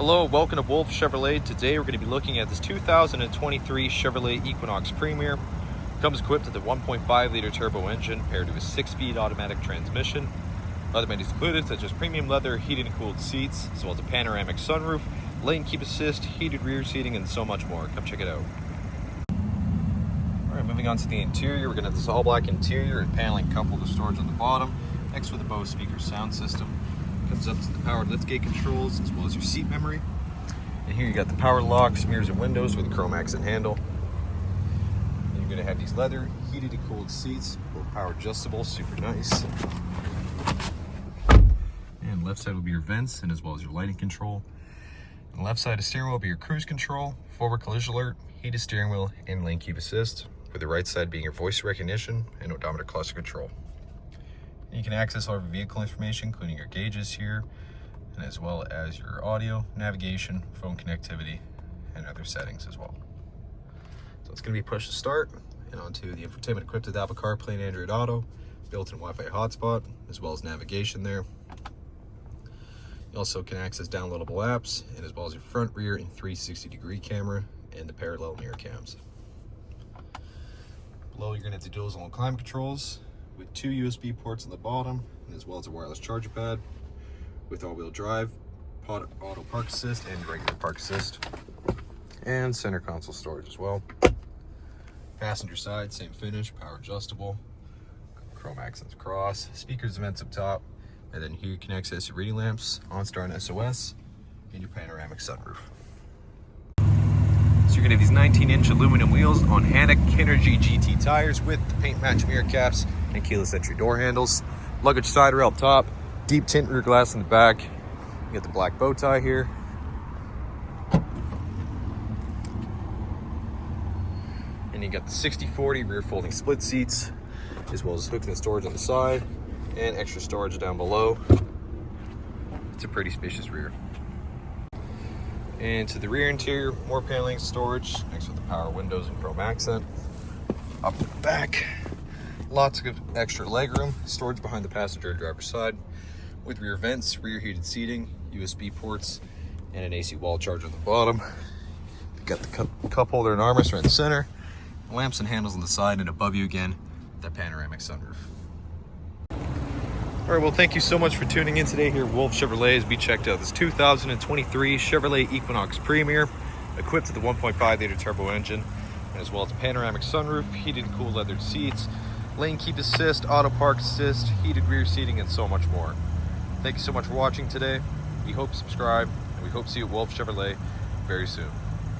Hello, welcome to Wolfe Chevrolet. Today we're going to be looking at this 2023 Chevrolet Equinox Premier. Comes equipped with a 1.5 liter turbo engine paired to a 6-speed automatic transmission. Other amenities included such as premium leather, heated and cooled seats, as well as a panoramic sunroof, lane keep assist, heated rear seating, and so much more. Come check it out. Alright, moving on to the interior, we're going to have this all black interior and paneling coupled with storage on the bottom, next with a Bose speaker sound system. Comes up to the power liftgate controls as well as your seat memory. And here you got the power locks, mirrors and windows with a chrome accent handle. And you're going to have these leather heated and cooled seats, both power adjustable, super nice. And left side will be your vents and as well as your lighting control. On the left side of the steering wheel will be your cruise control, forward collision alert, heated steering wheel, and lane keep assist. With the right side being your voice recognition and odometer cluster control. You can access all of your vehicle information, including your gauges here, and as well as your audio, navigation, phone connectivity, and other settings as well. So it's going to be push to start, and onto the infotainment equipped with Apple CarPlay and Android Auto, built-in Wi-Fi hotspot, as well as navigation there. You also can access downloadable apps, and as well as your front, rear, and 360-degree camera, and the parallel mirror cams. Below, you're going to have the dual zone climate controls, with 2 USB ports on the bottom, and as well as a wireless charger pad with all-wheel drive, auto park assist, and regular park assist, and center console storage as well. Passenger side, same finish, power adjustable, chrome accents across, speakers and vents up top, and then here you can access your reading lamps, OnStar and SOS, and your panoramic sunroof. So you're going to have these 19-inch aluminum wheels on Hannock Kinergy GT tires with the paint match mirror caps and keyless entry door handles. Luggage side rail up top, deep tint rear glass in the back. You got the black bow tie here. And you got the 60/40 rear folding split seats, as well as hooks and storage on the side, and extra storage down below. It's a pretty spacious rear. And to the rear interior, more paneling storage, next with the power windows and chrome accent. Up to the back, lots of extra legroom, storage behind the passenger and driver's side, with rear vents, rear heated seating, USB ports, and an AC wall charger on the bottom. You've got the cup holder and armrest right in the center, lamps and handles on the side, and above you again, that panoramic sunroof. All right, well, thank you so much for tuning in today here at Wolfe Chevrolet as we checked out this 2023 Chevrolet Equinox Premier, equipped with the 1.5 liter turbo engine, as well as a panoramic sunroof, heated and cooled leather seats, lane keep assist, auto park assist, heated rear seating, and so much more. Thank you so much for watching today. We hope you subscribe, and we hope to see you at Wolfe Chevrolet very soon.